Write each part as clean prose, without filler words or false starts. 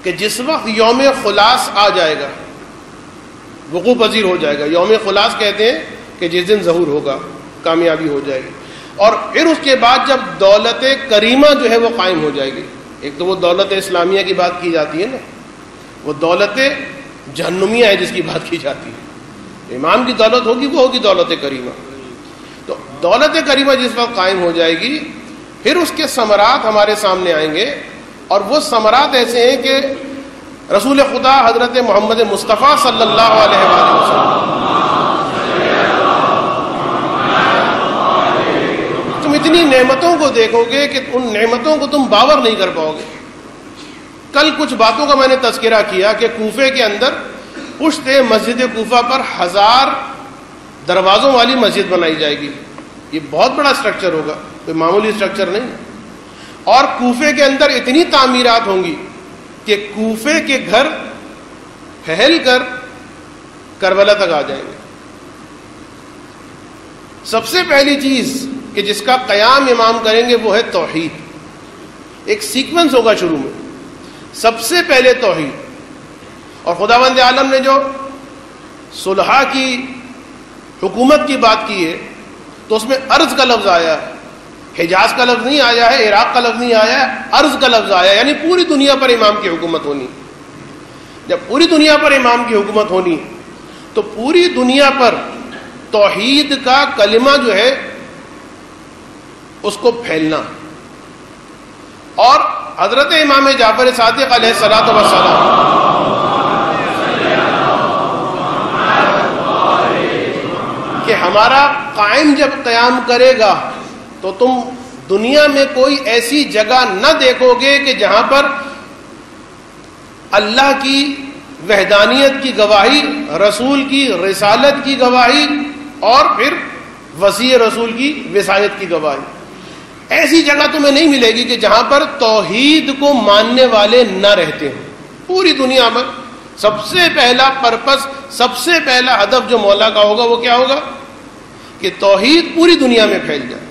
کہ جس وقت یوم خلاص آ جائے گا، وقوع پذیر ہو جائے گا، یوم خلاص کہتے ہیں کہ جس دن ظہور ہوگا، کامیابی ہو جائے گی، اور پھر اس کے بعد جب دولت کریمہ جو ہے وہ قائم ہو جائے گی. ایک تو وہ دولت اسلامیہ کی بات کی جاتی ہے نا، وہ دولت جہنمیہ ہے جس کی بات کی جاتی ہے. امام کی دولت ہوگی وہ ہوگی دولت کریمہ. تو دولت کریمہ جس وقت قائم ہو جائے گی، پھر اس کے ثمرات ہمارے سامنے آئیں گے، اور وہ ثمرات ایسے ہیں کہ رسول خدا حضرت محمد مصطفیٰ صلی اللہ علیہ وآلہ وسلم، تم اتنی نعمتوں کو دیکھو گے کہ ان نعمتوں کو تم باور نہیں کر پاؤ گے. کل کچھ باتوں کا میں نے تذکرہ کیا کہ کوفے کے اندر پشت مسجد کوفہ پر 1000 دروازوں والی مسجد بنائی جائے گی. یہ بہت بڑا اسٹرکچر ہوگا، کوئی معمولی اسٹرکچر نہیں. اور کوفے کے اندر اتنی تعمیرات ہوں گی کہ کوفے کے گھر پھیل کر کربلا تک آ جائیں گے. سب سے پہلی چیز کہ جس کا قیام امام کریں گے وہ ہے توحید. ایک سیکوینس ہوگا شروع میں، سب سے پہلے توحید. اور خداوند عالم نے جو صلح کی حکومت کی بات کی ہے تو اس میں ارض کا لفظ آیا ہے، حجاز کا لفظ نہیں آیا ہے، عراق کا لفظ نہیں آیا ہے، ارض کا لفظ آیا ہے. یعنی پوری دنیا پر امام کی حکومت ہونی. جب پوری دنیا پر امام کی حکومت ہونی تو پوری دنیا پر توحید کا کلمہ جو ہے اس کو پھیلنا. اور حضرت امام جعفر صادق علیہ الصلوۃ والسلام کہ ہمارا قائم جب قیام کرے گا تو تم دنیا میں کوئی ایسی جگہ نہ دیکھو گے کہ جہاں پر اللہ کی وحدانیت کی گواہی، رسول کی رسالت کی گواہی، اور پھر وصی رسول کی وصایت کی گواہی. ایسی جگہ تمہیں نہیں ملے گی کہ جہاں پر توحید کو ماننے والے نہ رہتے ہیں. پوری دنیا میں سب سے پہلا پرپس، سب سے پہلا ہدف جو مولا کا ہوگا وہ کیا ہوگا؟ کہ توحید پوری دنیا میں پھیل جائے.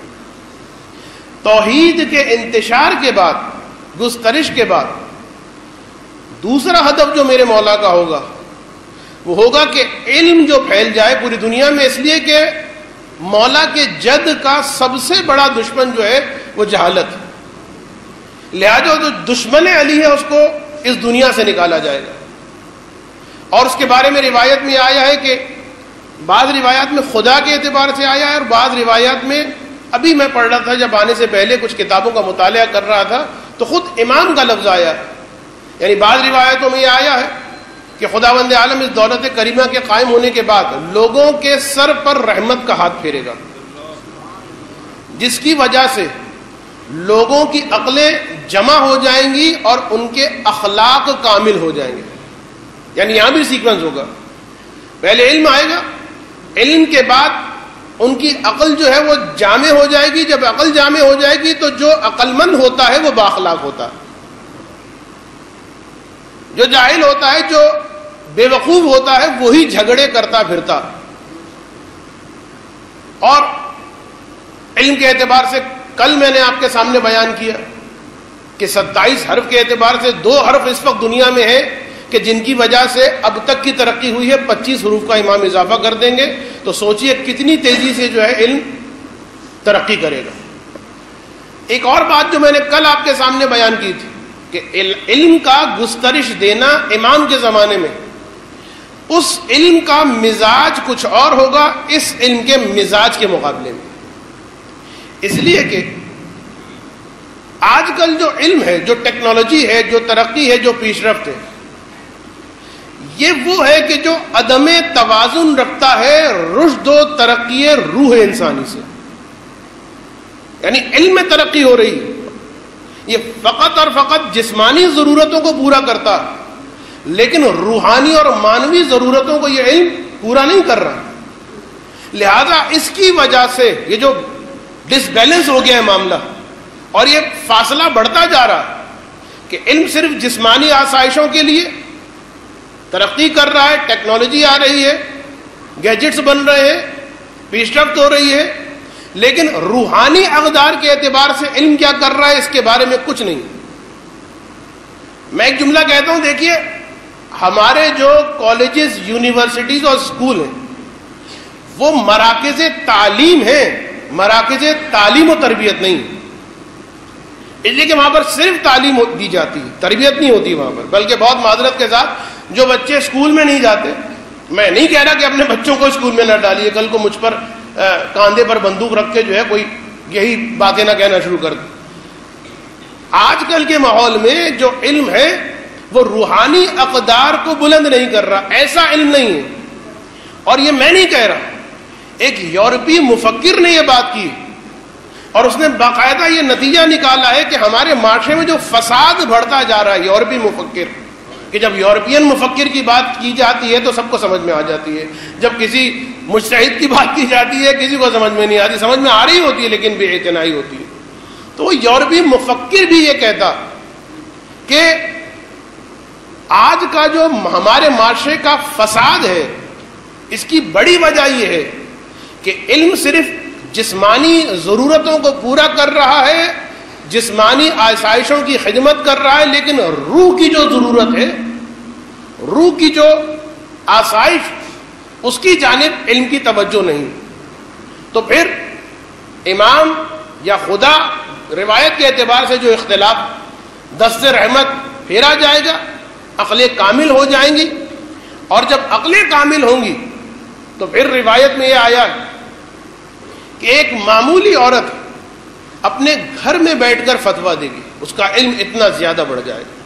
توحید کے انتشار کے بعد، گسترش کے بعد، دوسرا ہدف جو میرے مولا کا ہوگا وہ ہوگا کہ علم جو پھیل جائے پوری دنیا میں. اس لیے کہ مولا کے جد کا سب سے بڑا دشمن جو ہے وہ جہالت، لہذا جو دشمن علی ہے اس کو اس دنیا سے نکالا جائے گا. اور اس کے بارے میں روایت میں آیا ہے کہ بعض روایات میں خدا کے اعتبار سے آیا ہے، اور بعض روایات میں، ابھی میں پڑھ رہا تھا جب آنے سے پہلے کچھ کتابوں کا مطالعہ کر رہا تھا تو خود امام کا لفظ آیا. یعنی بعض روایتوں میں یہ آیا ہے کہ خداوند عالم اس دولت کریمہ کے قائم ہونے کے بعد لوگوں کے سر پر رحمت کا ہاتھ پھیرے گا، جس کی وجہ سے لوگوں کی عقلیں جمع ہو جائیں گی اور ان کے اخلاق کامل ہو جائیں گے. یعنی یہاں بھی سیکوینس ہوگا، پہلے علم آئے گا، علم کے بعد ان کی عقل جو ہے وہ جامع ہو جائے گی. جب عقل جامع ہو جائے گی تو جو عقل مند ہوتا ہے وہ بااخلاق ہوتا ہے، جو جاہل ہوتا ہے، جو بے وقوف ہوتا ہے وہی جھگڑے کرتا پھرتا. اور علم کے اعتبار سے کل میں نے آپ کے سامنے بیان کیا کہ 27 حرف کے اعتبار سے 2 حرف اس وقت دنیا میں ہیں کہ جن کی وجہ سے اب تک کی ترقی ہوئی ہے. 25 حروف کا امام اضافہ کر دیں گے تو سوچئے کتنی تیزی سے جو ہے علم ترقی کرے گا. ایک اور بات جو میں نے کل آپ کے سامنے بیان کی تھی کہ علم کا گسترش دینا امام کے زمانے میں، اس علم کا مزاج کچھ اور ہوگا اس علم کے مزاج کے مقابلے میں. اس لیے کہ آج کل جو علم ہے، جو ٹیکنالوجی ہے، جو ترقی ہے، جو پیش رفت ہے، یہ وہ ہے کہ جو عدم توازن رکھتا ہے رشد و ترقی روح انسانی سے. یعنی علم میں ترقی ہو رہی ہے، یہ فقط اور فقط جسمانی ضرورتوں کو پورا کرتا ہے، لیکن روحانی اور مانوی ضرورتوں کو یہ علم پورا نہیں کر رہا. لہذا اس کی وجہ سے یہ جو ڈس بیلنس ہو گیا ہے معاملہ، اور یہ فاصلہ بڑھتا جا رہا ہے کہ علم صرف جسمانی آسائشوں کے لیے ترقی کر رہا ہے، ٹیکنالوجی آ رہی ہے، گیجٹس بن رہے ہیں، پیش رفت ہو رہی ہے، لیکن روحانی اقدار کے اعتبار سے علم کیا کر رہا ہے اس کے بارے میں کچھ نہیں. میں ایک جملہ کہتا ہوں، دیکھیے ہمارے جو کالجز، یونیورسٹیز اور اسکول ہیں وہ مراکز تعلیم ہیں، مراکز تعلیم و تربیت نہیں، اس لیے کہ وہاں پر صرف تعلیم دی جاتی ہے، تربیت نہیں ہوتی وہاں پر. بلکہ بہت معذرت کے ساتھ جو بچے اسکول میں نہیں جاتے، میں نہیں کہہ رہا کہ اپنے بچوں کو اسکول میں نہ ڈالیے، کل کو مجھ پر کاندھے پر بندوق رکھ کے جو ہے کوئی یہی باتیں نہ کہنا شروع کر دے. آج کل کے ماحول میں جو علم ہے وہ روحانی اقدار کو بلند نہیں کر رہا، ایسا علم نہیں ہے. اور یہ میں نہیں کہہ رہا، ایک یورپی مفکر نے یہ بات کی اور اس نے باقاعدہ یہ نتیجہ نکالا ہے کہ ہمارے معاشرے میں جو فساد بڑھتا جا رہا ہے، یورپی مفکر، کہ جب یورپین مفکر کی بات کی جاتی ہے تو سب کو سمجھ میں آ جاتی ہے، جب کسی مجتہد کی بات کی جاتی ہے کسی کو سمجھ میں نہیں آتی، سمجھ میں آ رہی ہوتی ہے لیکن بے اعتنائی ہوتی ہے. تو وہ یورپی مفکر بھی یہ کہتا کہ آج کا جو ہمارے معاشرے کا فساد ہے اس کی بڑی وجہ یہ ہے کہ علم صرف جسمانی ضرورتوں کو پورا کر رہا ہے، جسمانی آسائشوں کی خدمت کر رہا ہے، لیکن روح کی جو ضرورت ہے، روح کی جو آسائش، اس کی جانب علم کی توجہ نہیں. تو پھر امام یا خدا روایت کے اعتبار سے جو اختلاف، دست رحمت پھیرا جائے گا، عقلیں کامل ہو جائیں گی، اور جب عقلیں کامل ہوں گی تو پھر روایت میں یہ آیا کہ ایک معمولی عورت اپنے گھر میں بیٹھ کر فتویٰ دے گی، اس کا علم اتنا زیادہ بڑھ جائے گا.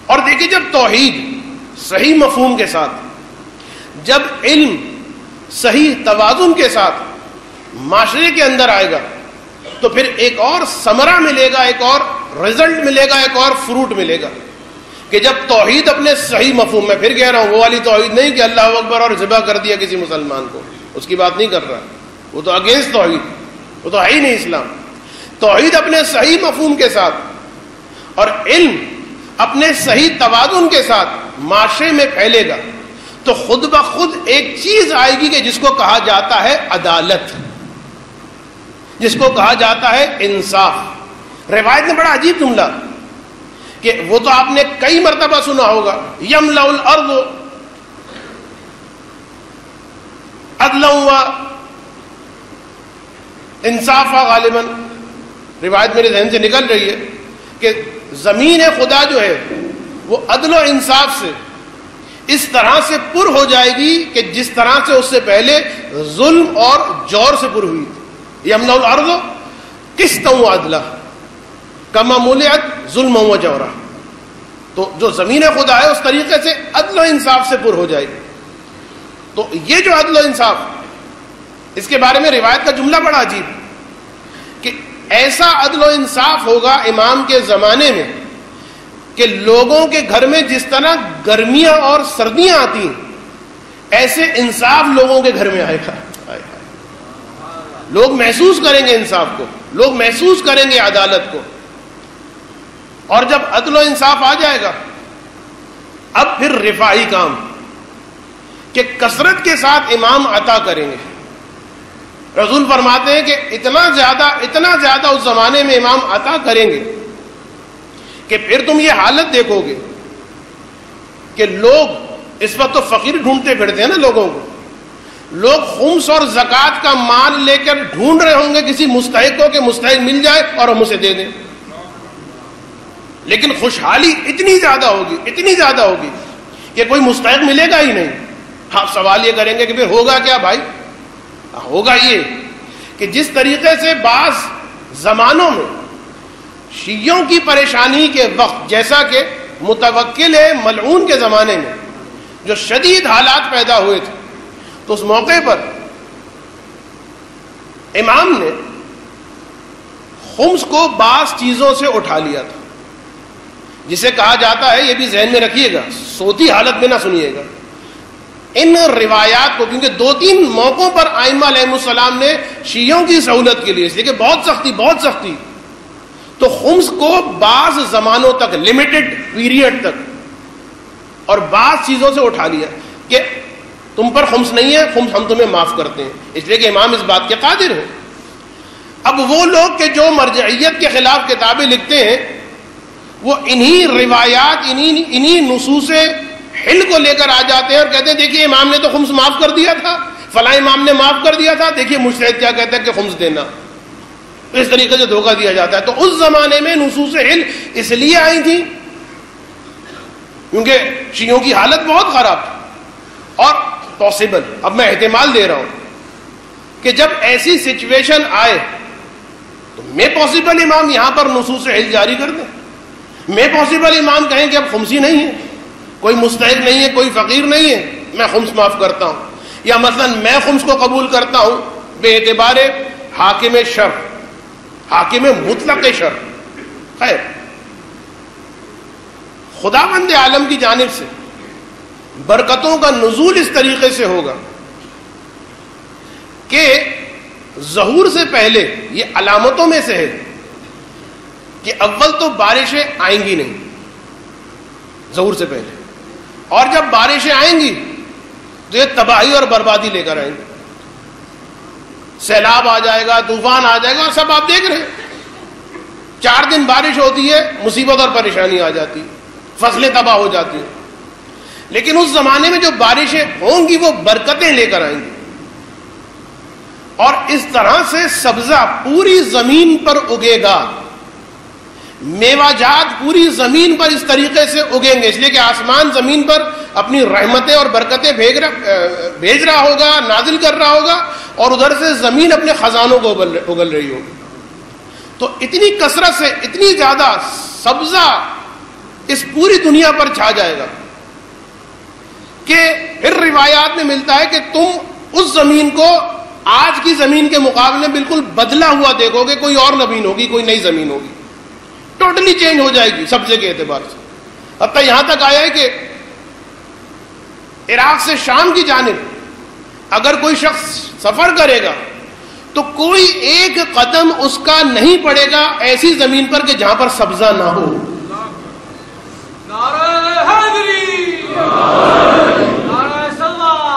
اور دیکھیے جب توحید صحیح مفہوم کے ساتھ، جب علم صحیح توازن کے ساتھ معاشرے کے اندر آئے گا تو پھر ایک اور ثمرہ ملے گا، ایک اور رزلٹ ملے گا، ایک اور فروٹ ملے گا کہ جب توحید اپنے صحیح مفہوم میں، پھر کہہ رہا ہوں وہ والی توحید نہیں کہ اللہ اکبر اور ذبح کر دیا کسی مسلمان کو، اس کی بات نہیں کر رہا، وہ تو اگینسٹ توحید، وہ تو ہے ہی نہیں اسلام. توحید اپنے صحیح مفہوم کے ساتھ اور علم اپنے صحیح توازن کے ساتھ معاشرے میں پھیلے گا تو خود بخود ایک چیز آئے گی کہ جس کو کہا جاتا ہے عدالت، جس کو کہا جاتا ہے انصاف. روایت میں بڑا عجیب جملہ کہ وہ تو آپ نے کئی مرتبہ سنا ہوگا، یملأ الارض عدلا و انصافا، غالباً روایت میرے ذہن سے نکل رہی ہے کہ زمین خدا جو ہے وہ عدل و انصاف سے اس طرح سے پر ہو جائے گی کہ جس طرح سے اس سے پہلے ظلم اور جور سے پر ہوئی تھی. یملأ الارض قسطا و عدلا کما ملئت ظلما و جورا. تو جو زمین خدا ہے اس طریقے سے عدل و انصاف سے پر ہو جائے گی. تو یہ جو عدل و انصاف، اس کے بارے میں روایت کا جملہ بڑا عجیب کہ ایسا عدل و انصاف ہوگا امام کے زمانے میں کہ لوگوں کے گھر میں جس طرح گرمیاں اور سردیاں آتی ہیں ایسے انصاف لوگوں کے گھر میں آئے گا. لوگ محسوس کریں گے انصاف کو، لوگ محسوس کریں گے عدالت کو. اور جب عدل و انصاف آ جائے گا اب پھر رفاعی کام کہ کثرت کے ساتھ امام عطا کریں گے. رسول فرماتے ہیں کہ اتنا زیادہ اس زمانے میں امام عطا کریں گے کہ پھر تم یہ حالت دیکھو گے کہ لوگ اس وقت تو فقیر ڈھونڈتے پھرتے ہیں نا لوگوں کو، لوگ خمس اور زکوٰۃ کا مال لے کر ڈھونڈ رہے ہوں گے کسی مستحق کو کہ مستحق مل جائے اور ہم اسے دے دیں. لیکن خوشحالی اتنی زیادہ ہوگی کہ کوئی مستحق ملے گا ہی نہیں. آپ سوال یہ کریں گے کہ پھر ہوگا کیا بھائی؟ ہوگا یہ کہ جس طریقے سے بعض زمانوں میں شیعوں کی پریشانی کے وقت، جیسا کہ متوکل ملعون کے زمانے میں جو شدید حالات پیدا ہوئے تھے، تو اس موقع پر امام نے خمس کو بعض چیزوں سے اٹھا لیا تھا، جسے کہا جاتا ہے، یہ بھی ذہن میں رکھیے گا، صوتی حالت میں نہ سنیے گا ان روایات کو، کیونکہ 2-3 موقعوں پر ائمہ علیہ السلام نے شیعوں کی سہولت کے لیے، اس لیے کہ بہت سختی تو خمس کو بعض زمانوں تک، لمیٹڈ پیریڈ تک اور بعض چیزوں سے اٹھا لیا کہ تم پر خمس نہیں ہے، خمس ہم تمہیں معاف کرتے ہیں، اس لیے کہ امام اس بات کے قادر ہیں. اب وہ لوگ کہ جو مرجعیت کے خلاف کتابیں لکھتے ہیں وہ انہی روایات انہی نصوص حل کو لے کر آ جاتے ہیں اور کہتے ہیں دیکھیے امام نے تو خمس معاف کر دیا تھا، فلاں امام نے معاف کر دیا تھا، دیکھیے مجتہد کیا کہتا ہے کہ خمس دینا. اس طریقے سے دھوکہ دیا جاتا ہے. تو اس زمانے میں نصوص حل اس لیے آئی تھی کیونکہ شیعوں کی حالت بہت خراب تھی. اور پاسبل، اب میں احتمال دے رہا ہوں کہ جب ایسی سچویشن آئے تو میں پاسبل امام یہاں پر نصوص حل جاری کر دیں، میں پاسبل امام کہیں کہ اب خمسی نہیں ہے، کوئی مستحق نہیں ہے، کوئی فقیر نہیں ہے، میں خمس معاف کرتا ہوں. یا مثلا میں خمس کو قبول کرتا ہوں بے اعتبار حاکم شرع، حاکم مطلق شرع. خیر، خداوند عالم کی جانب سے برکتوں کا نزول اس طریقے سے ہوگا کہ ظہور سے پہلے یہ علامتوں میں سے ہے کہ اول تو بارشیں آئیں گی نہیں ظہور سے پہلے، اور جب بارشیں آئیں گی تو یہ تباہی اور بربادی لے کر آئیں گی. سیلاب آ جائے گا، طوفان آ جائے گا، اور سب آپ دیکھ رہے ہیں. 4 دن بارش ہوتی ہے، مصیبت اور پریشانی آ جاتی ہے، فصلیں تباہ ہو جاتی ہیں. لیکن اس زمانے میں جو بارشیں ہوں گی وہ برکتیں لے کر آئیں گی، اور اس طرح سے سبزہ پوری زمین پر اگے گا، میوہ جات پوری زمین پر اس طریقے سے اگیں گے، اس لیے کہ آسمان زمین پر اپنی رحمتیں اور برکتیں بھیج رہا ہوگا، نازل کر رہا ہوگا، اور ادھر سے زمین اپنے خزانوں کو اگل رہی ہوگی. تو اتنی کثرت سے اتنی زیادہ سبزہ اس پوری دنیا پر چھا جائے گا کہ پھر روایات میں ملتا ہے کہ تم اس زمین کو آج کی زمین کے مقابلے بالکل بدلا ہوا دیکھو گے. کوئی اور زمین ہوگی، کوئی نئی زمین ہوگی، ٹوٹلی چینج ہو جائے گی سبزے کے اعتبار سے. حتیٰ یہاں تک آیا ہے کہ عراق سے شام کی جانب اگر کوئی شخص سفر کرے گا تو کوئی ایک قدم اس کا نہیں پڑے گا ایسی زمین پر کہ جہاں پر سبزہ نہ ہو. نعرہ حیدری، نعرہ صلاح.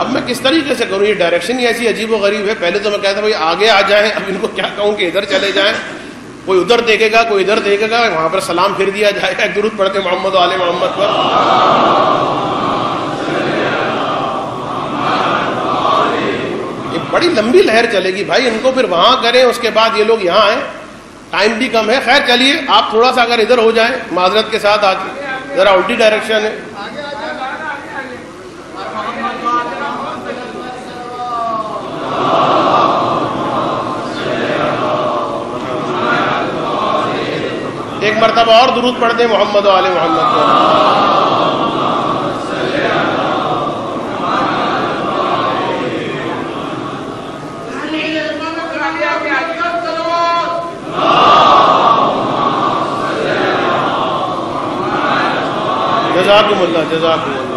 اب میں کس طریقے سے کروں؟ یہ ڈائریکشن ہی ایسی عجیب و غریب ہے. پہلے تو میں کہتا بھائی آگے آ جائیں، اب ان کو کیا کہوں کہ ادھر چلے جائیں، کوئی ادھر دیکھے گا، کوئی ادھر دیکھے گا، وہاں پر سلام پھر دیا جائے گا، درود پڑھتے محمد و آل محمد پر. یہ بڑی لمبی لہر چلے گی بھائی، ان کو پھر وہاں کریں، اس کے بعد یہ لوگ یہاں آئیں، ٹائم بھی کم ہے. خیر چلیے آپ تھوڑا سا اگر ادھر ہو جائیں معذرت کے ساتھ، آج ذرا الٹی ڈائریکشن ہے. ایک مرتبہ اور درود پڑھتے ہیں محمد و آل محمد کو. جزاکم اللہ، جزاکم اللہ.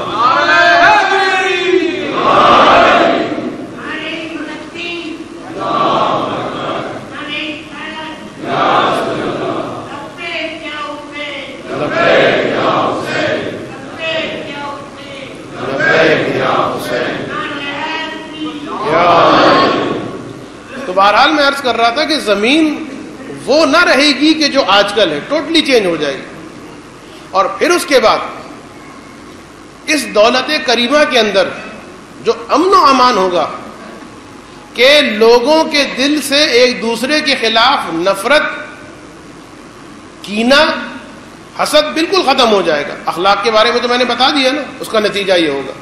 تو بہرحال میں عرض کر رہا تھا کہ زمین وہ نہ رہے گی کہ جو آج کل ہے، ٹوٹلی چینج ہو جائے گی. اور پھر اس کے بعد اس دولت کریمہ کے اندر جو امن و امان ہوگا کہ لوگوں کے دل سے ایک دوسرے کے خلاف نفرت، کینہ، حسد بالکل ختم ہو جائے گا. اخلاق کے بارے میں تو میں نے بتا دیا نا، اس کا نتیجہ یہ ہوگا.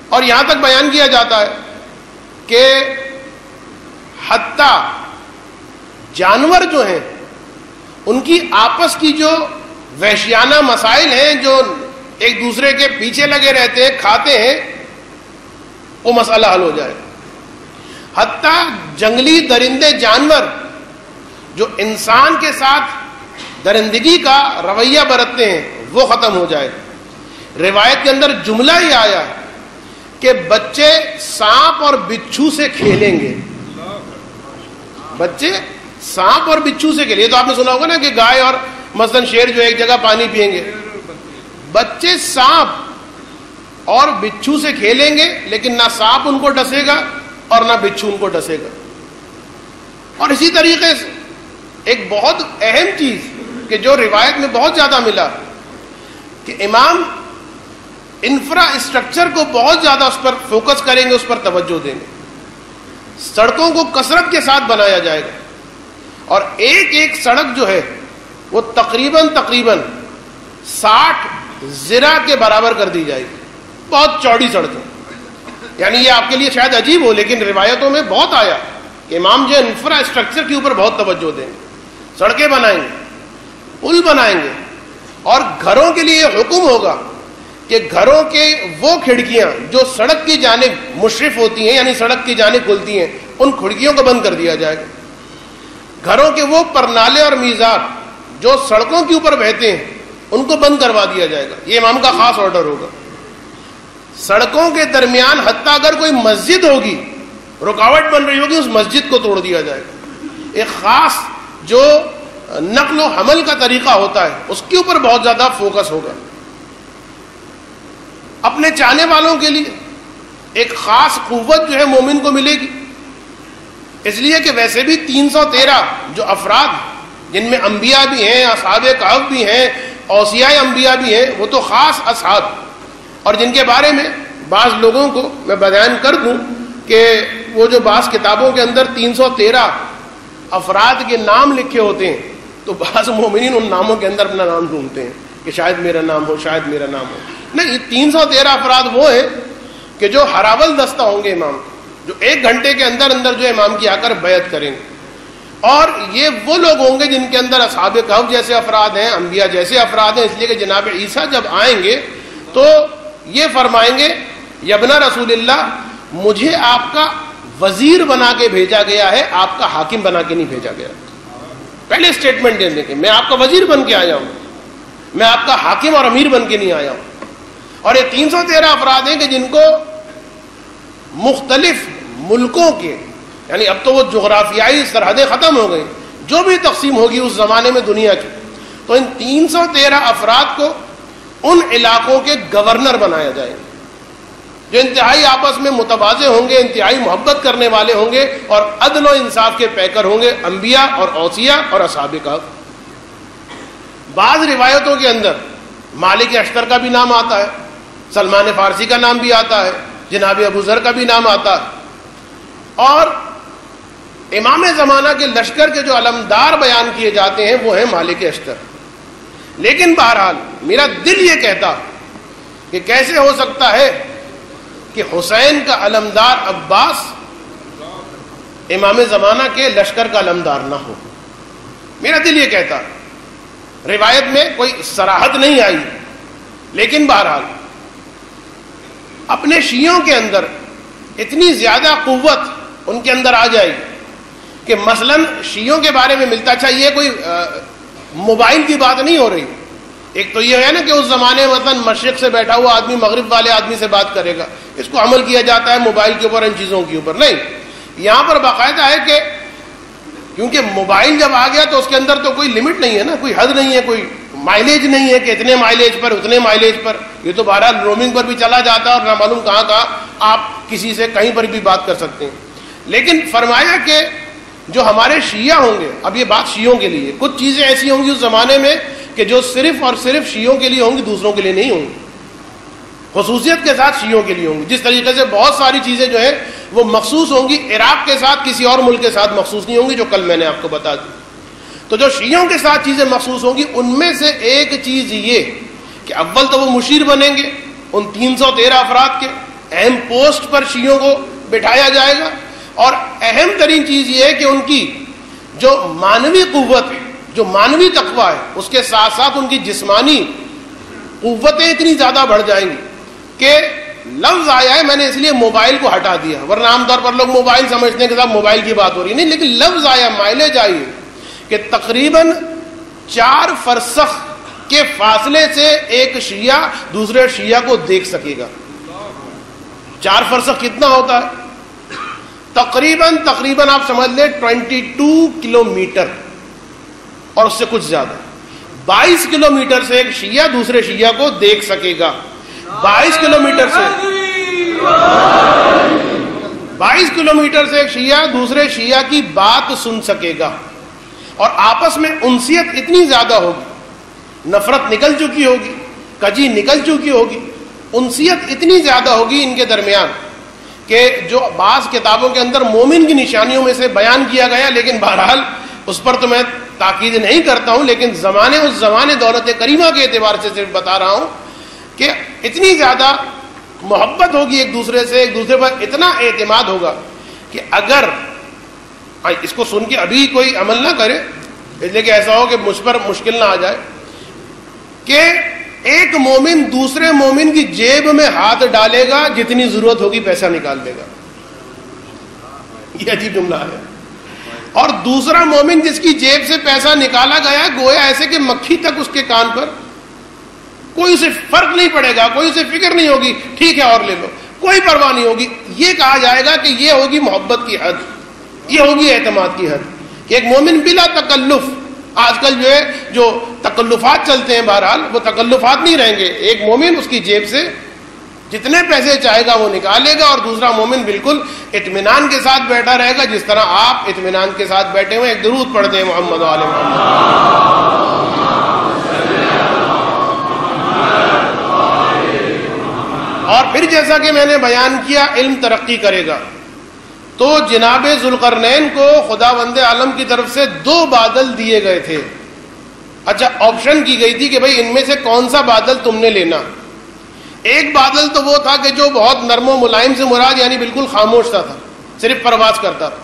اور یہاں تک بیان کیا جاتا ہے کہ حتیٰ جانور جو ہیں ان کی آپس کی جو وحشیانہ مسائل ہیں، جو ایک دوسرے کے پیچھے لگے رہتے ہیں، کھاتے ہیں، وہ مسئلہ حل ہو جائے. حتیٰ جنگلی درندے جانور جو انسان کے ساتھ درندگی کا رویہ برتتے ہیں وہ ختم ہو جائے. روایت کے اندر جملہ ہی آیا کہ بچے سانپ اور بچھو سے کھیلیں گے. بچے سانپ اور بچھو سے کھیلیں. تو آپ نے سنا ہوگا نا کہ گائے اور مثلا شیر جو ایک جگہ پانی پئیں گے، بچے سانپ اور بچھو سے کھیلیں گے، لیکن نہ سانپ ان کو ڈسے گا اور نہ بچھو ان کو ڈسے گا. اور اسی طریقے سے ایک بہت اہم چیز کہ جو روایت میں بہت زیادہ ملا کہ امام انفراسٹرکچر کو بہت زیادہ اس پر فوکس کریں گے, اس پر توجہ دیں گے. سڑکوں کو کثرت کے ساتھ بنایا جائے گا اور ایک ایک سڑک جو ہے وہ تقریباً 60 ذرا کے برابر کر دی جائے گی. بہت چوڑی سڑکیں, یعنی یہ آپ کے لیے شاید عجیب ہو لیکن روایتوں میں بہت آیا کہ امام جو انفراسٹرکچر کے اوپر بہت توجہ دیں گے. سڑکیں بنائیں گے, پل بنائیں گے, اور گھروں کے لیے یہ حکم ہوگا کہ گھروں کے وہ کھڑکیاں جو سڑک کی جانب مشرف ہوتی ہیں یعنی سڑک کی جانب کھلتی ہیں ان کھڑکیوں کو بند کر دیا جائے گا. گھروں کے وہ پرنالے اور میزاب جو سڑکوں کے اوپر بہتے ہیں ان کو بند کروا دیا جائے گا. یہ امام کا خاص آرڈر ہوگا. سڑکوں کے درمیان حتیٰ اگر کوئی مسجد ہوگی, رکاوٹ بن رہی ہوگی, اس مسجد کو توڑ دیا جائے گا. ایک خاص جو نقل و حمل کا طریقہ ہوتا ہے اس کے اوپر بہت زیادہ فوکس ہوگا. اپنے چاہنے والوں کے لیے ایک خاص قوت جو ہے مومن کو ملے گی, اس لیے کہ ویسے بھی 313 جو افراد جن میں انبیاء بھی ہیں, اصحاب کہف بھی ہیں, اوصیاء انبیاء بھی ہیں, وہ تو خاص اصحاب, اور جن کے بارے میں بعض لوگوں کو میں بیان کر دوں کہ وہ جو بعض کتابوں کے اندر 313 افراد کے نام لکھے ہوتے ہیں تو بعض مومنین ان ناموں کے اندر اپنا نام ڈھونڈتے ہیں کہ شاید میرا نام ہو, شاید میرا نام ہو. نہیں, یہ 313 افراد وہ ہیں کہ جو ہراول دستہ ہوں گے امام, جو 1 گھنٹے کے اندر اندر جو امام کی آ کر بیعت کریں گے. اور یہ وہ لوگ ہوں گے جن کے اندر اصحاب کہف جیسے افراد ہیں, انبیاء جیسے افراد ہیں, اس لیے کہ جناب عیسیٰ جب آئیں گے تو یہ فرمائیں گے یبن رسول اللہ, مجھے آپ کا وزیر بنا کے بھیجا گیا ہے, آپ کا حاکم بنا کے نہیں بھیجا گیا. پہلے اسٹیٹمنٹ دے دیں کہ میں آپ کا وزیر بن کے آیا ہوں, میں آپ کا حاکم اور امیر بن کے نہیں آیا ہوں. اور یہ 313 افراد ہیں کہ جن کو مختلف ملکوں کے, یعنی اب تو وہ جغرافیائی سرحدیں ختم ہو گئی, جو بھی تقسیم ہوگی اس زمانے میں دنیا کی, تو ان 313 افراد کو ان علاقوں کے گورنر بنایا جائے گا, جو انتہائی آپس میں متوازے ہوں گے, انتہائی محبت کرنے والے ہوں گے اور عدل و انصاف کے پیکر ہوں گے, انبیاء اور اوصیاء اور اصحاب کہف. بعض روایتوں کے اندر مالک اشتر کا بھی نام آتا ہے, سلمان فارسی کا نام بھی آتا ہے, جناب ابو ذر کا بھی نام آتا ہے, اور امام زمانہ کے لشکر کے جو علمدار بیان کیے جاتے ہیں وہ ہیں مالک اشتر. لیکن بہرحال میرا دل یہ کہتا کہ کیسے ہو سکتا ہے کہ حسین کا علمدار عباس امام زمانہ کے لشکر کا علمدار نہ ہو. میرا دل یہ کہتا, روایت میں کوئی صراحت نہیں آئی, لیکن بہرحال اپنے شیعوں کے اندر اتنی زیادہ قوت ان کے اندر آ جائے گی کہ مثلا شیعوں کے بارے میں ملتا, اچھا یہ کوئی موبائل کی بات نہیں ہو رہی. ایک تو یہ ہے نا کہ اس زمانے میں مثلا مشرق سے بیٹھا ہوا آدمی مغرب والے آدمی سے بات کرے گا, اس کو عمل کیا جاتا ہے موبائل کے اوپر, ان چیزوں کے اوپر نہیں. یہاں پر باقاعدہ ہے کہ کیونکہ موبائل جب آ گیا تو اس کے اندر تو کوئی لمٹ نہیں ہے نا, کوئی حد نہیں ہے, کوئی مائلیج نہیں ہے کہ اتنے مائلیج پر اتنے مائلیج پر. یہ تو بہرحال رومنگ پر بھی چلا جاتا ہے اور نہ معلوم کہاں کہاں آپ کسی سے کہیں پر بھی بات کر سکتے ہیں. لیکن فرمایا کہ جو ہمارے شیعہ ہوں گے, اب یہ بات شیعوں کے لیے, کچھ چیزیں ایسی ہوں گی اس زمانے میں کہ جو صرف اور صرف شیعوں کے لیے ہوں گی, دوسروں کے لیے نہیں ہوں گی, خصوصیت کے ساتھ شیعوں کے لیے ہوں گی. جس طریقے سے بہت ساری چیزیں جو ہیں وہ مخصوص ہوں گی, عراق کے ساتھ کسی اور ملک کے ساتھ مخصوص نہیں ہوں گی, جو کل میں نے آپ کو بتا دی. تو جو شیعوں کے ساتھ چیزیں مخصوص ہوں گی ان میں سے ایک چیز یہ کہ اول تو وہ مشیر بنیں گے, ان 313 افراد کے اہم پوسٹ پر شیعوں کو بٹھایا جائے گا. اور اہم ترین چیز یہ ہے کہ ان کی جو مانوی قوت ہے, جو مانوی تقوی ہے, اس کے ساتھ ساتھ ان کی جسمانی قوتیں اتنی زیادہ بڑھ جائیں گی کہ لفظ آیا ہے, میں نے اس لیے موبائل کو ہٹا دیا, ورنہ عام طور پر لوگ موبائل سمجھتے ہیں کہ صاحب موبائل کی بات ہو رہی ہے, نہیں, لیکن لفظ آیا, مائلیج آئی کہ تقریباً 4 فرسخ کے فاصلے سے ایک شیعہ دوسرے شیعہ کو دیکھ سکے گا. 4 فرسخ کتنا ہوتا ہے؟ تقریباً آپ سمجھ لیں 22 کلومیٹر اور اس سے کچھ زیادہ. 22 کلومیٹر سے ایک شیعہ دوسرے شیعہ کو دیکھ سکے گا. 22 کلومیٹر سے 22 کلومیٹر سے ایک شیعہ دوسرے شیعہ کی بات سن سکے گا، اور آپس میں انسیت اتنی زیادہ ہوگی، نفرت نکل چکی ہوگی، کجی نکل چکی ہوگی، انسیت اتنی زیادہ ہوگی ان کے درمیان کہ جو بعض کتابوں کے اندر مومن کی نشانیوں میں سے بیان کیا گیا، لیکن بہرحال اس پر تو میں تاکید نہیں کرتا ہوں، لیکن اس زمانے دولت کریمہ کے اعتبار سے صرف بتا رہا ہوں کہ اتنی زیادہ محبت ہوگی ایک دوسرے سے، ایک دوسرے پر اتنا اعتماد ہوگا کہ اگر اس کو سن کے ابھی کوئی عمل نہ کرے، اس لیے کہ ایسا ہو کہ مجھ پر مشکل نہ آ جائے، کہ ایک مومن دوسرے مومن کی جیب میں ہاتھ ڈالے گا، جتنی ضرورت ہوگی پیسہ نکال دے گا، یہ عجیب جملہ ہے، اور دوسرا مومن جس کی جیب سے پیسہ نکالا گیا گویا ایسے کہ مکھی تک اس کے کان پر، کوئی اسے فرق نہیں پڑے گا، کوئی اسے فکر نہیں ہوگی، ٹھیک ہے اور لے لو، کوئی پرواہ نہیں ہوگی۔ یہ کہا جائے گا کہ یہ ہوگی محبت کی حد، یہ ہوگی اعتماد کی حد، کہ ایک مومن بلا تکلف، آج کل جو تکلفات چلتے ہیں بہرحال وہ تکلفات نہیں رہیں گے، ایک مومن اس کی جیب سے جتنے پیسے چاہے گا وہ نکالے گا، اور دوسرا مومن بالکل اطمینان کے ساتھ بیٹھا رہے گا، جس طرح آپ اطمینان کے ساتھ بیٹھے ہوئے۔ ایک درود پڑھتے ہیں محمد و آل محمد۔ اور پھر جیسا کہ میں نے بیان کیا علم ترقی کرے گا، تو جناب ذوالقرنین کو خداوند عالم کی طرف سے 2 بادل دیے گئے تھے۔ اچھا، آپشن کی گئی تھی کہ بھئی ان میں سے کون سا بادل تم نے لینا۔ ایک بادل تو وہ تھا کہ جو بہت نرم و ملائم سے مراد یعنی بالکل خاموش سا تھا، صرف پرواز کرتا تھا۔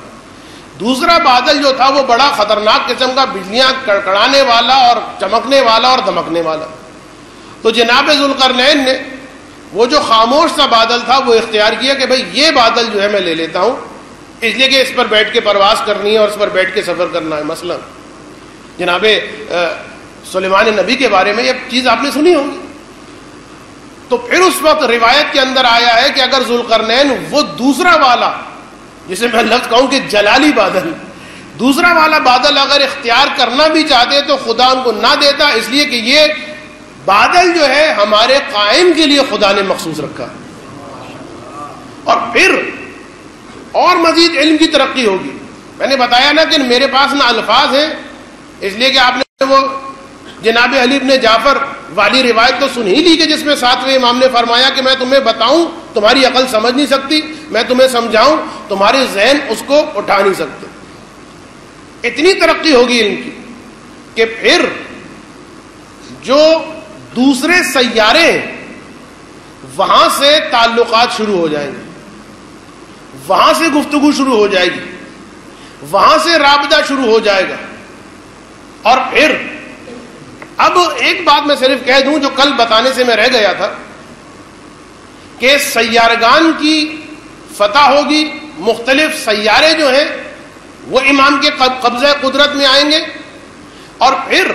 دوسرا بادل جو تھا وہ بڑا خطرناک قسم کا، بجلیاں کڑکڑانے والا اور چمکنے والا اور دمکنے والا۔ تو جناب ذوالقرنین نے وہ جو خاموش سا بادل تھا وہ اختیار کیا کہ بھئی یہ بادل جو ہے میں لے لیتا ہوں، اس لیے کہ اس پر بیٹھ کے پرواز کرنی ہے اور اس پر بیٹھ کے سفر کرنا ہے۔ مثلا جناب سلیمان نبی کے بارے میں یہ چیز آپ نے سنی ہوگی۔ تو پھر اس وقت روایت کے اندر آیا ہے کہ اگر ذوالقرنین وہ دوسرا والا، جسے میں لفظ کہوں کہ جلالی بادل، دوسرا والا بادل اگر اختیار کرنا بھی چاہتے تو خدا ان کو نہ دیتا، اس لیے کہ یہ بادل جو ہے ہمارے قائم کے لیے خدا نے مخصوص رکھا۔ اور پھر اور مزید علم کی ترقی ہوگی۔ میں نے بتایا نا کہ میرے پاس نہ الفاظ ہیں، اس لیے کہ آپ نے وہ جناب علی بن جعفر والی روایت تو سن ہی لی کہ جس میں 7ویں امام نے فرمایا کہ میں تمہیں بتاؤں تمہاری عقل سمجھ نہیں سکتی، میں تمہیں سمجھاؤں تمہارے ذہن اس کو اٹھا نہیں سکتے۔ اتنی ترقی ہوگی علم کی کہ پھر جو دوسرے سیارے ہیں وہاں سے تعلقات شروع ہو جائیں گے، وہاں سے گفتگو شروع ہو جائے گی، وہاں سے رابطہ شروع ہو جائے گا۔ اور پھر اب ایک بات میں صرف کہہ دوں جو کل بتانے سے میں رہ گیا تھا، کہ سیارگان کی فتح ہوگی، مختلف سیارے جو ہیں وہ امام کے قبضہ قدرت میں آئیں گے۔ اور پھر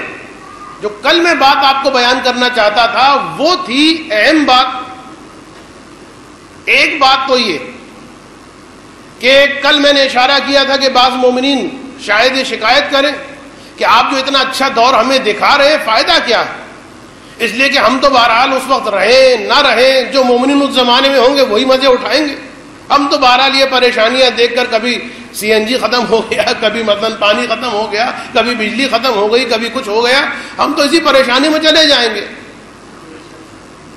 جو کل میں بات آپ کو بیان کرنا چاہتا تھا وہ تھی اہم بات۔ ایک بات تو یہ کہ کل میں نے اشارہ کیا تھا کہ بعض مومنین شاید یہ شکایت کریں کہ آپ جو اتنا اچھا دور ہمیں دکھا رہے ہیں فائدہ کیا ہے، اس لیے کہ ہم تو بہرحال اس وقت رہیں نہ رہیں، جو مومنین اس زمانے میں ہوں گے وہی مزے اٹھائیں گے، ہم تو بہرحال یہ پریشانیاں دیکھ کر کبھی CNG ختم ہو گیا، کبھی مثلا پانی ختم ہو گیا، کبھی بجلی ختم ہو گئی، کبھی کچھ ہو گیا، ہم تو اسی پریشانی میں چلے جائیں گے۔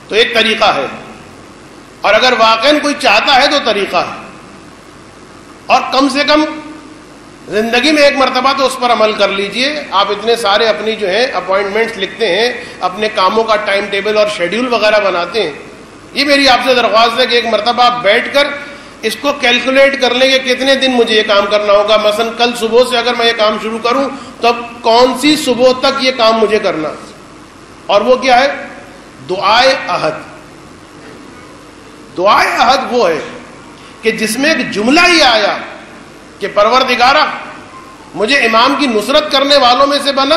تو ایک طریقہ ہے، اور اگر واقعاً کوئی چاہتا ہے تو طریقہ ہے، اور کم سے کم زندگی میں ایک مرتبہ تو اس پر عمل کر لیجئے۔ آپ اتنے سارے اپنی جو ہیں اپوائنٹمنٹس لکھتے ہیں، اپنے کاموں کا ٹائم ٹیبل اور شیڈیول وغیرہ بناتے ہیں، یہ میری آپ سے درخواست ہے کہ ایک مرتبہ آپ بیٹھ کر اس کو کیلکولیٹ کر لیں کہ کتنے دن مجھے یہ کام کرنا ہوگا۔ مثلا کل صبح سے اگر میں یہ کام شروع کروں تو اب کون سی صبح تک یہ کام مجھے کرنا، اور وہ کیا ہے؟ دعائے عہد۔ دعائے عہد وہ ہے کہ جس میں ایک جملہ ہی آیا کہ پروردگارہ مجھے امام کی نصرت کرنے والوں میں سے بنا،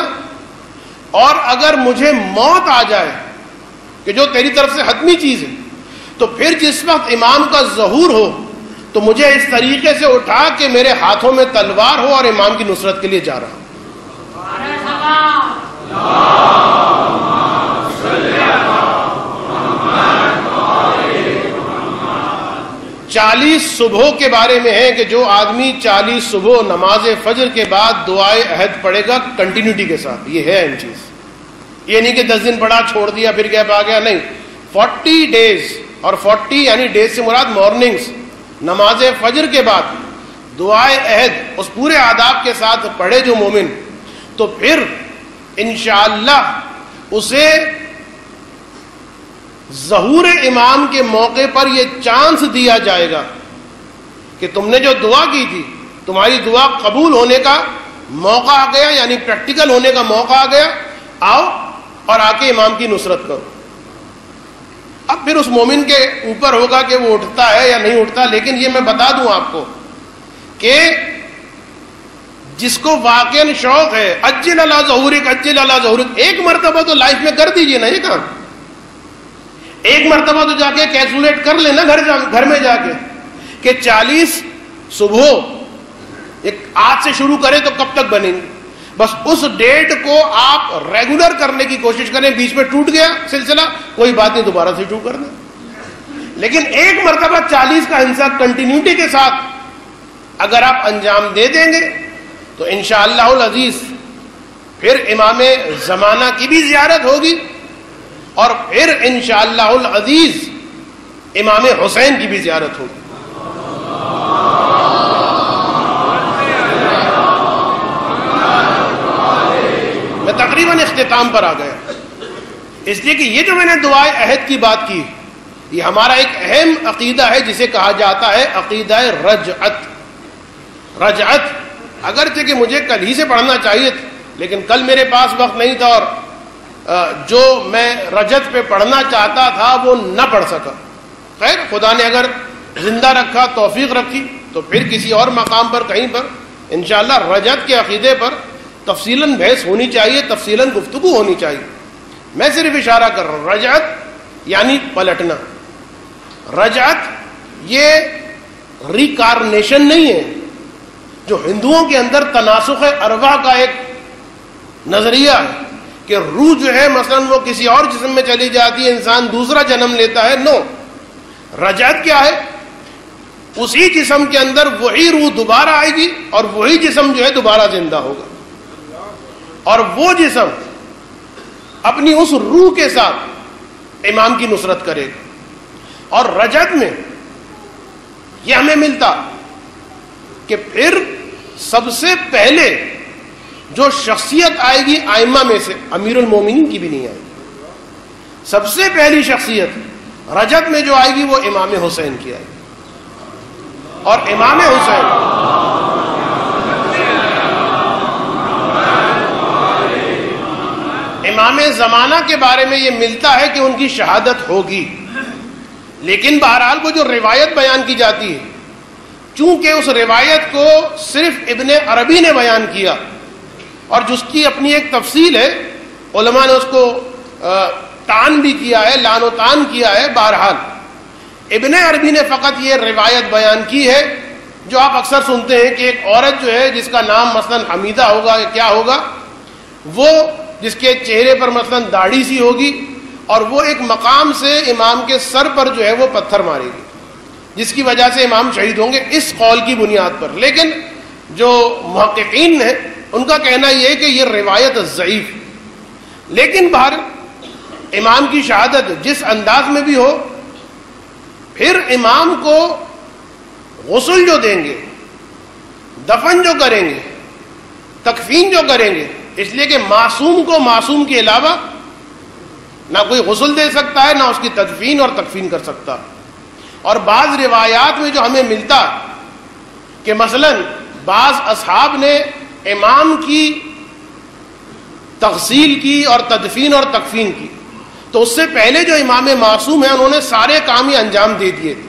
اور اگر مجھے موت آ جائے کہ جو تیری طرف سے حتمی چیز ہے، تو پھر جس وقت امام کا ظہور ہو تو مجھے اس طریقے سے اٹھا کہ میرے ہاتھوں میں تلوار ہو اور امام کی نصرت کے لیے جا رہا ہوں۔ 40 صبح کے بارے میں ہے کہ جو آدمی 40 صبح نماز فجر کے بعد دعائے عہد پڑھے گا کنٹینیوٹی کے ساتھ، یہ ہے اہم چیز. یہ نہیں کہ 10 دن پڑھا چھوڑ دیا پھر گیپ آ گیا، نہیں. 40 ڈیز، اور 40 یعنی ڈیز سے مراد مارننگز، نماز فجر کے بعد دعائے عہد اس پورے آداب کے ساتھ پڑھے جو مومن، تو پھر انشاءاللہ اسے ظہور امام کے موقع پر یہ چانس دیا جائے گا کہ تم نے جو دعا کی تھی تمہاری دعا قبول ہونے کا موقع آ گیا، یعنی پریکٹیکل ہونے کا موقع آ گیا، آؤ اور آ کے امام کی نصرت کرو. اب پھر اس مومن کے اوپر ہوگا کہ وہ اٹھتا ہے یا نہیں اٹھتا، لیکن یہ میں بتا دوں آپ کو کہ جس کو واقعاً شوق ہے اجل اللہ ظہورک اجل اللہ ظہورک، ایک مرتبہ تو لائف میں کر دیجئے نا یہ کام. ایک مرتبہ تو جا کے کیلکولیٹ کر لینا گھر میں جا کے کہ 40 صبح ایک آج سے شروع کریں تو کب تک بنیں گے. بس اس ڈیٹ کو آپ ریگولر کرنے کی کوشش کریں. بیچ میں ٹوٹ گیا سلسلہ کوئی بات نہیں، دوبارہ سے شروع کر دیں. لیکن ایک مرتبہ 40 کا حصہ کنٹینیوٹی کے ساتھ اگر آپ انجام دے دیں گے تو انشاءاللہ العزیز پھر امام زمانہ کی بھی زیارت ہوگی، اور پھر انشاءاللہ العزیز امام حسین کی بھی زیارت ہوگی. میں تقریباً اختتام پر آ گیا، اس لیے کہ یہ جو میں نے دعائے عہد کی بات کی، یہ ہمارا ایک اہم عقیدہ ہے جسے کہا جاتا ہے عقیدہ رجعت. رجعت اگرچہ کہ مجھے کل ہی سے پڑھنا چاہیے تھا، لیکن کل میرے پاس وقت نہیں تھا اور جو میں رجت پہ پڑھنا چاہتا تھا وہ نہ پڑھ سکا. خیر، خدا نے اگر زندہ رکھا، توفیق رکھی، تو پھر کسی اور مقام پر کہیں پر انشاءاللہ رجت کے عقیدے پر تفصیلاً بحث ہونی چاہیے، تفصیلاً گفتگو ہونی چاہیے. میں صرف اشارہ کر رہا ہوں، رجعت یعنی پلٹنا. رجعت یہ ریکارنیشن نہیں ہے جو ہندوؤں کے اندر تناسخ ارواح کا ایک نظریہ ہے کہ روح جو ہے مثلا وہ کسی اور جسم میں چلی جاتی ہے، انسان دوسرا جنم لیتا ہے. نو، رجعت کیا ہے؟ اسی جسم کے اندر وہی روح دوبارہ آئے گی اور وہی جسم جو ہے دوبارہ زندہ ہوگا، اور وہ جسم اپنی اس روح کے ساتھ امام کی نصرت کرے گا. اور رجعت میں یہ ہمیں ملتا کہ پھر سب سے پہلے جو شخصیت آئے گی ائمہ میں سے امیر المومنین کی بھی نہیں آئے گی. سب سے پہلی شخصیت رجب میں جو آئے گی وہ امام حسین کی آئے گی. اور امام حسین امام زمانہ کے بارے میں یہ ملتا ہے کہ ان کی شہادت ہوگی، لیکن بہرحال وہ جو روایت بیان کی جاتی ہے، چونکہ اس روایت کو صرف ابن عربی نے بیان کیا اور جس کی اپنی ایک تفصیل ہے، علماء نے اس کو تان بھی کیا ہے، لان و تان کیا ہے. بہرحال ابن عربی نے فقط یہ روایت بیان کی ہے جو آپ اکثر سنتے ہیں کہ ایک عورت جو ہے جس کا نام مثلا حمیدہ ہوگا یا کیا ہوگا، وہ جس کے چہرے پر مثلا داڑھی سی ہوگی اور وہ ایک مقام سے امام کے سر پر جو ہے وہ پتھر مارے گی، جس کی وجہ سے امام شہید ہوں گے، اس قول کی بنیاد پر. لیکن جو محققین ہیں ان کا کہنا یہ ہے کہ یہ روایت ضعیف. لیکن بہر امام کی شہادت جس انداز میں بھی ہو، پھر امام کو غسل جو دیں گے، دفن جو کریں گے، تکفین جو کریں گے، اس لیے کہ معصوم کو معصوم کے علاوہ نہ کوئی غسل دے سکتا ہے، نہ اس کی تدفین اور تکفین کر سکتا. اور بعض روایات میں جو ہمیں ملتا کہ مثلا بعض اصحاب نے امام کی تغسیل کی اور تدفین اور تکفین کی، تو اس سے پہلے جو امام معصوم ہیں انہوں نے سارے کام ہی انجام دے دیے تھے.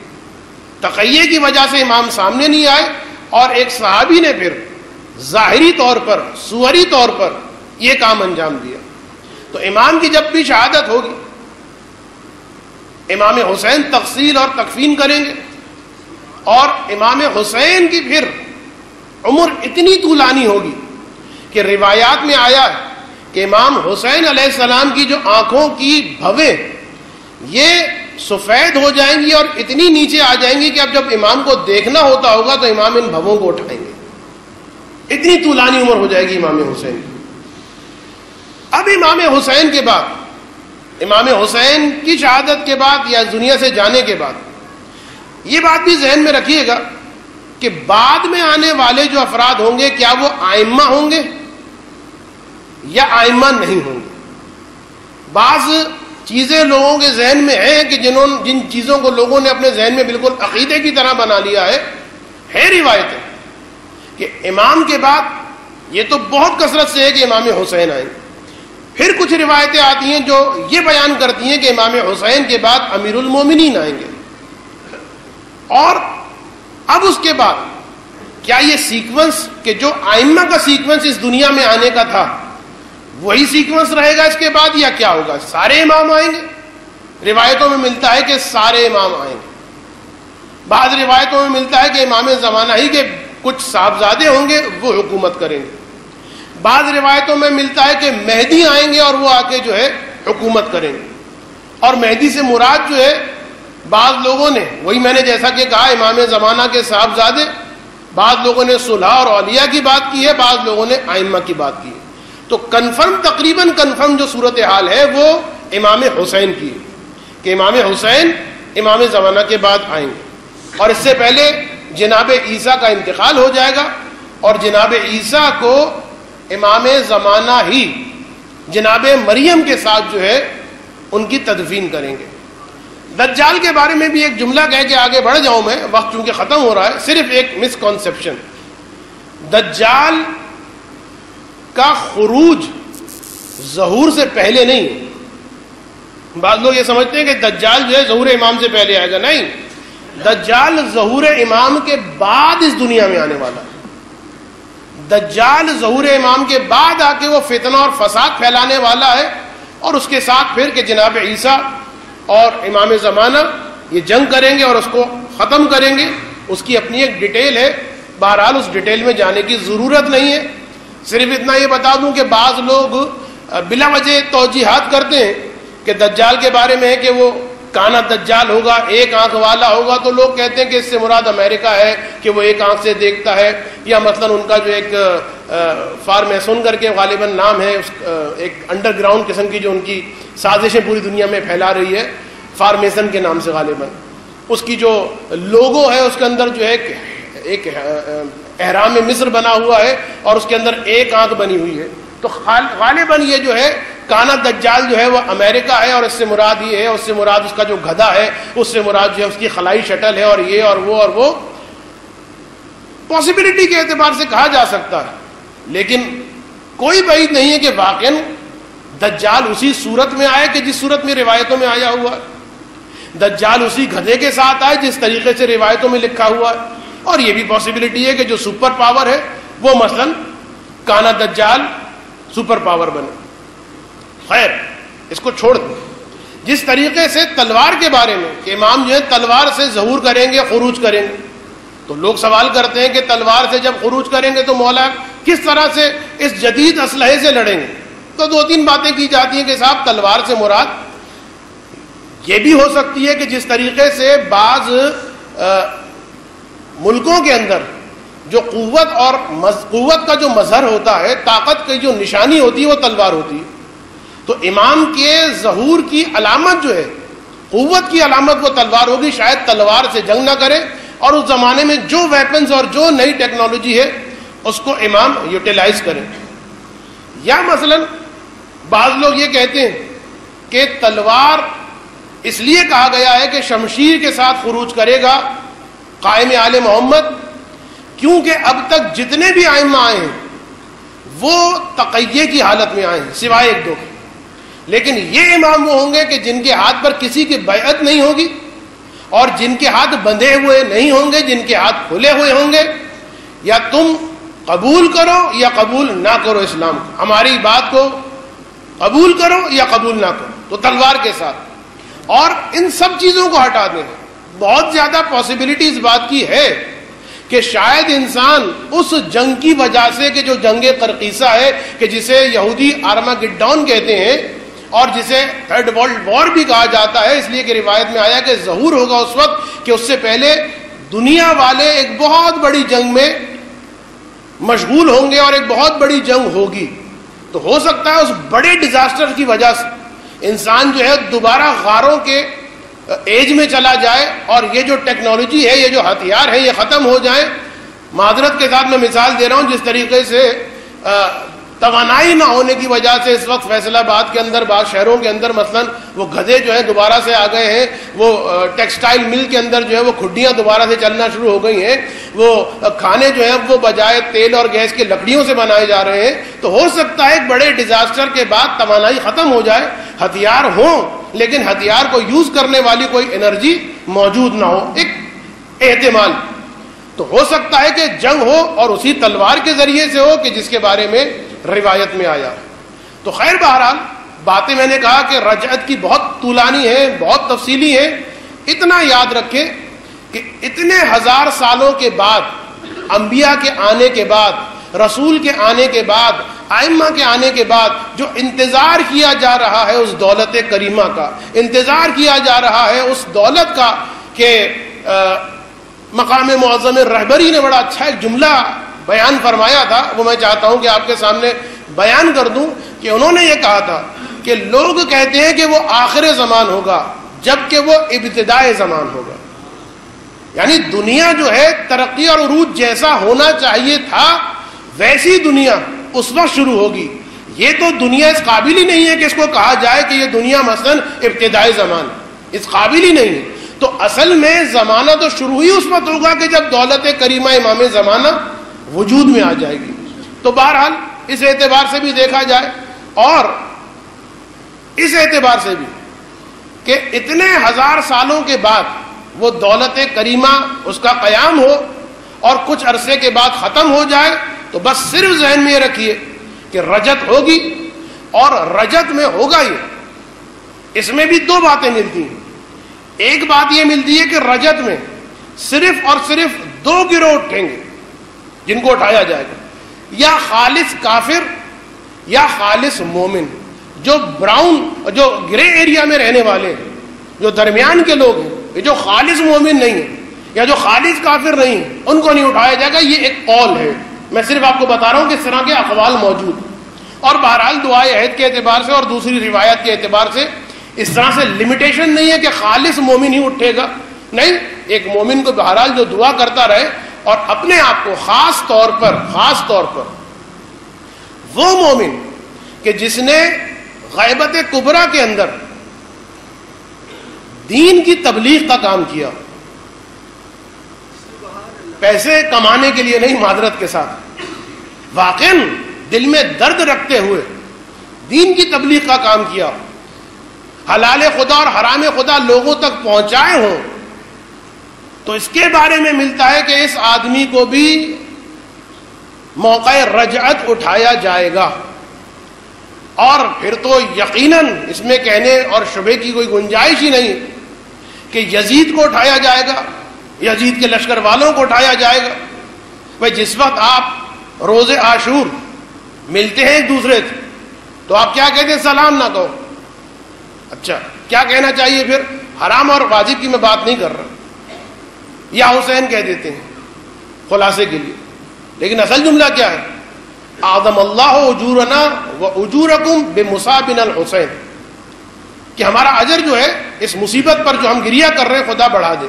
تقیہ کی وجہ سے امام سامنے نہیں آئے اور ایک صحابی نے پھر ظاہری طور پر، صوری طور پر یہ کام انجام دیا. تو امام کی جب بھی شہادت ہوگی، امام حسین تغسیل اور تکفین کریں گے، اور امام حسین کی پھر عمر اتنی طولانی ہوگی کہ روایات میں آیا ہے کہ امام حسین علیہ السلام کی جو آنکھوں کی بھویں یہ سفید ہو جائیں گی اور اتنی نیچے آ جائیں گی کہ اب جب امام کو دیکھنا ہوتا ہوگا تو امام ان بھووں کو اٹھائیں گے. اتنی طولانی عمر ہو جائے گی امام حسین کی. اب امام حسین کے بعد، امام حسین کی شہادت کے بعد یا دنیا سے جانے کے بعد، یہ بات بھی ذہن میں رکھیے گا کہ بعد میں آنے والے جو افراد ہوں گے کیا وہ آئمہ ہوں گے یا آئمہ نہیں ہوں گے. بعض چیزیں لوگوں کے ذہن میں ہیں کہ جن چیزوں کو لوگوں نے اپنے ذہن میں بالکل عقیدے کی طرح بنا لیا ہے روایتیں کہ امام کے بعد یہ تو بہت کثرت سے ہے کہ امام حسین آئیں گے. پھر کچھ روایتیں آتی ہیں جو یہ بیان کرتی ہیں کہ امام حسین کے بعد امیر المومنین آئیں گے. اور اب اس کے بعد کیا یہ سیکوینس کہ جو آئمہ کا سیکوینس اس دنیا میں آنے کا تھا وہی سیکوینس رہے گا اس کے بعد یا کیا ہوگا؟ سارے امام آئیں گے؟ روایتوں میں ملتا ہے کہ سارے امام آئیں گے. بعض روایتوں میں ملتا ہے کہ امام زمانہ ہی کے کچھ صاحبزادے ہوں گے وہ حکومت کریں گے. بعض روایتوں میں ملتا ہے کہ مہدی آئیں گے اور وہ آ کے جو ہے حکومت کریں گے. اور مہدی سے مراد جو ہے بعض لوگوں نے، وہی میں نے جیسا کہ کہا امام زمانہ کے صاحبزادے، بعض لوگوں نے صلحاء اور اولیاء کی بات کی ہے، بعض لوگوں نے ائمہ کی بات کی ہے. تو تقریباً کنفرم جو صورتحال ہے وہ امام حسین کی ہے کہ امام حسین امام زمانہ کے بعد آئیں گے. اور اس سے پہلے جناب عیسیٰ کا انتقال ہو جائے گا اور جناب عیسیٰ کو امام زمانہ ہی جناب مریم کے ساتھ جو ہے ان کی تدفین کریں گے. دجال کے بارے میں بھی ایک جملہ کہہ کے آگے بڑھ جاؤں میں، وقت چونکہ ختم ہو رہا ہے. صرف ایک مسکنسیپشن، دجال کا خروج ظہور سے پہلے نہیں. بعض لوگ یہ سمجھتے ہیں کہ دجال جو ہے ظہور امام سے پہلے آئے گا. نہیں، دجال ظہور امام کے بعد اس دنیا میں آنے والا ہے. دجال ظہور امام کے بعد آ کے وہ فتنہ اور فساد پھیلانے والا ہے اور اس کے ساتھ پھر کہ جناب عیسیٰ اور امام زمانہ یہ جنگ کریں گے اور اس کو ختم کریں گے. اس کی اپنی ایک ڈیٹیل ہے، بہرحال اس ڈیٹیل میں جانے کی ضرورت نہیں ہے. صرف اتنا یہ بتا دوں کہ بعض لوگ بلا وجہ توجیحات کرتے ہیں کہ دجال کے بارے میں ہے کہ وہ کانا دجال ہوگا، ایک آنکھ والا ہوگا. تو لوگ کہتے ہیں کہ اس سے مراد امریکہ ہے کہ وہ ایک آنکھ سے دیکھتا ہے، یا مثلا ان کا جو ایک فارمیسون کر کے غالباً نام ہے، ایک انڈر گراؤنڈ قسم کی جو ان کی سازشیں پوری دنیا میں پھیلا رہی ہے، فارمیسن کے نام سے غالباً. اس کی جو لوگو ہے اس کے اندر جو ہے ایک احرام مصر بنا ہوا ہے اور اس کے اندر ایک آنکھ بنی ہوئی ہے. تو غالباً یہ جو ہے کانا دجال جو ہے وہ امریکہ ہے اور اس سے مراد یہ ہے، اس سے مراد اس کا جو گدھا ہے، اس سے مراد جو ہے اس کی خلائی شٹل ہے اور یہ اور وہ پاسبلٹی کے اعتبار سے کہا جا سکتا ہے. لیکن کوئی بعید نہیں ہے کہ واقعاً دجال اسی صورت میں آئے کہ جس صورت میں روایتوں میں آیا ہوا ہے. دجال اسی گدھے کے ساتھ آئے جس طریقے سے روایتوں میں لکھا ہوا ہے. اور یہ بھی پاسبلٹی ہے کہ جو سپر پاور ہے وہ مثلاً کانا دجال سپر پاور بنے. خیر اس کو چھوڑ دیں. جس طریقے سے تلوار کے بارے میں کہ امام جو ہے تلوار سے ظہور کریں گے، خروج کریں گے، تو لوگ سوال کرتے ہیں کہ تلوار سے جب خروج کریں گے تو مولا کس طرح سے اس جدید اسلحے سے لڑیں گے؟ تو دو تین باتیں کی جاتی ہیں کہ صاحب تلوار سے مراد یہ بھی ہو سکتی ہے کہ جس طریقے سے بعض ملکوں کے اندر جو قوت کا جو مظہر ہوتا ہے، طاقت کی جو نشانی ہوتی ہے وہ تلوار ہوتی ہے. تو امام کے ظہور کی علامت جو ہے، قوت کی علامت وہ تلوار ہوگی. شاید تلوار سے جنگ نہ کرے اور اس زمانے میں جو ویپنز اور جو نئی ٹیکنالوجی ہے اس کو امام یوٹیلائز کریں. یا مثلا بعض لوگ یہ کہتے ہیں کہ تلوار اس لیے کہا گیا ہے کہ شمشیر کے ساتھ خروج کرے گا قائم آل محمد، کیونکہ اب تک جتنے بھی ائمہ آئے ہیں وہ تقیہ کی حالت میں آئے ہیں سوائے ایک دو کے. لیکن یہ امام وہ ہوں گے کہ جن کے ہاتھ پر کسی کی بیعت نہیں ہوگی اور جن کے ہاتھ بندھے ہوئے نہیں ہوں گے، جن کے ہاتھ کھلے ہوئے ہوں گے. یا تم قبول کرو یا قبول نہ کرو اسلام کو، ہماری بات کو قبول کرو یا قبول نہ کرو. تو تلوار کے ساتھ. اور ان سب چیزوں کو ہٹا دیں. بہت زیادہ پاسبلٹی اس بات کی ہے کہ شاید انسان اس جنگ کی وجہ سے کہ جو جنگ قرقیسہ ہے کہ جسے یہودی آرماگڈون کہتے ہیں، اور جسے تھرڈ ورلڈ وار بھی کہا جاتا ہے، اس لیے کہ روایت میں آیا کہ ظہور ہوگا اس وقت کہ اس سے پہلے دنیا والے ایک بہت بڑی جنگ میں مشغول ہوں گے اور ایک بہت بڑی جنگ ہوگی. تو ہو سکتا ہے اس بڑے ڈیزاسٹر کی وجہ سے انسان جو ہے دوبارہ غاروں کے ایج میں چلا جائے اور یہ جو ٹیکنالوجی ہے، یہ جو ہتھیار ہے، یہ ختم ہو جائیں. معذرت کے ساتھ میں مثال دے رہا ہوں، جس طریقے سے توانائی نہ ہونے کی وجہ سے اس وقت فیصل آباد کے اندر، بعض شہروں کے اندر مثلا وہ گدھے جو ہیں دوبارہ سے آ گئے ہیں، وہ ٹیکسٹائل مل کے اندر جو ہے وہ کھڈیاں دوبارہ سے چلنا شروع ہو گئی ہیں، وہ کھانے جو ہیں وہ بجائے تیل اور گیس کی لکڑیوں سے بنائے جا رہے ہیں. تو ہو سکتا ہے ایک بڑے ڈیزاسٹر کے بعد توانائی ختم ہو جائے، ہتھیار ہوں لیکن ہتھیار کو یوز کرنے والی کوئی انرجی موجود نہ ہو. ایک احتمال. تو ہو سکتا ہے کہ جنگ ہو اور اسی تلوار کے ذریعے سے ہو کہ جس کے بارے میں روایت میں آیا. تو خیر بہرحال باتیں میں نے کہا کہ رجعت کی بہت طولانی ہے، بہت تفصیلی ہے. اتنا یاد رکھیں کہ اتنے ہزار سالوں کے بعد، انبیاء کے آنے کے بعد، رسول کے آنے کے بعد، ائمہ کے آنے کے بعد جو انتظار کیا جا رہا ہے اس دولت کریمہ کا، انتظار کیا جا رہا ہے اس دولت کا، کہ مقام معظم رہبری نے بڑا اچھا ایک جملہ بیان فرمایا تھا، وہ میں چاہتا ہوں کہ آپ کے سامنے بیان کر دوں. کہ انہوں نے یہ کہا تھا کہ لوگ کہتے ہیں کہ وہ آخر زمان ہوگا جبکہ وہ ابتدائے زمان ہوگا. یعنی دنیا جو ہے ترقی اور عروج جیسا ہونا چاہیے تھا ویسی دنیا اس وقت شروع ہوگی. یہ تو دنیا اس قابل ہی نہیں ہے کہ اس کو کہا جائے کہ یہ دنیا مثلا ابتدائی زمان، اس قابل ہی نہیں ہے. تو اصل میں زمانہ تو شروع ہی اس وقت ہوگا کہ جب دولت کریمہ امام زمانہ وجود میں آ جائے گی. تو بہرحال اس اعتبار سے بھی دیکھا جائے اور اس اعتبار سے بھی کہ اتنے ہزار سالوں کے بعد وہ دولت کریمہ اس کا قیام ہو اور کچھ عرصے کے بعد ختم ہو جائے، تو بس صرف ذہن میں یہ رکھیے کہ رجت ہوگی. اور رجت میں ہوگا یہ، اس میں بھی دو باتیں ملتی ہیں. ایک بات یہ ملتی ہے کہ رجت میں صرف اور صرف دو گروہ اٹھیں گے جن کو اٹھایا جائے گا، یا خالص کافر یا خالص مومن. جو براؤن، جو گرے ایریا میں رہنے والے ہیں، جو درمیان کے لوگ ہیں، جو خالص مومن نہیں ہیں یا جو خالص کافر نہیں ہیں، ان کو نہیں اٹھایا جائے گا. یہ ایک قول ہے، میں صرف آپ کو بتا رہا ہوں کہ اس طرح کے اقوال موجود ہیں. اور بہرحال دعائے عہد کے اعتبار سے اور دوسری روایت کے اعتبار سے اس طرح سے لمیٹیشن نہیں ہے کہ خالص مومن ہی اٹھے گا. نہیں، ایک مومن کو بہرحال جو دعا کرتا رہے اور اپنے آپ کو خاص طور پر وہ مومن کہ جس نے غیبت کبریٰ کے اندر دین کی تبلیغ کا کام کیا، پیسے کمانے کے لیے نہیں، معذرت کے ساتھ واقعاً دل میں درد رکھتے ہوئے دین کی تبلیغ کا کام کیا، حلال خدا اور حرام خدا لوگوں تک پہنچائے ہوں، تو اس کے بارے میں ملتا ہے کہ اس آدمی کو بھی موقع رجعت اٹھایا جائے گا. اور پھر تو یقیناً اس میں کہنے اور شبہ کی کوئی گنجائش ہی نہیں کہ یزید کو اٹھایا جائے گا، یزید کے لشکر والوں کو اٹھایا جائے گا. بھائی جس وقت آپ روز عاشور ملتے ہیں ایک دوسرے سے تو آپ کیا کہتے ہیں؟ سلام نہ کہو. اچھا کیا کہنا چاہیے پھر؟ حرام اور واجب کی میں بات نہیں کر رہا، یا حسین کہہ دیتے ہیں خلاصے کے لیے. لیکن اصل جملہ کیا ہے؟ اعظم اللہ اجورنا و اجورکم بمصابنا الحسین، کہ ہمارا اجر جو ہے اس مصیبت پر جو ہم گریہ کر رہے ہیں خدا بڑھا دے.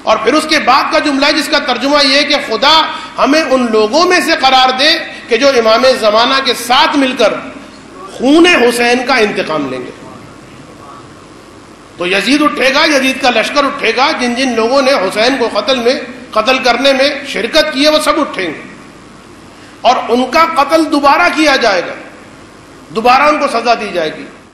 اور پھر اس کے بعد کا جملہ ہے جس کا ترجمہ یہ ہے کہ خدا ہمیں ان لوگوں میں سے قرار دے کہ جو امام زمانہ کے ساتھ مل کر خون حسین کا انتقام لیں گے. تو یزید اٹھے گا، یزید کا لشکر اٹھے گا، جن جن لوگوں نے حسین کو قتل کرنے میں شرکت کی ہے وہ سب اٹھیں گے، اور ان کا قتل دوبارہ کیا جائے گا، دوبارہ ان کو سزا دی جائے گی.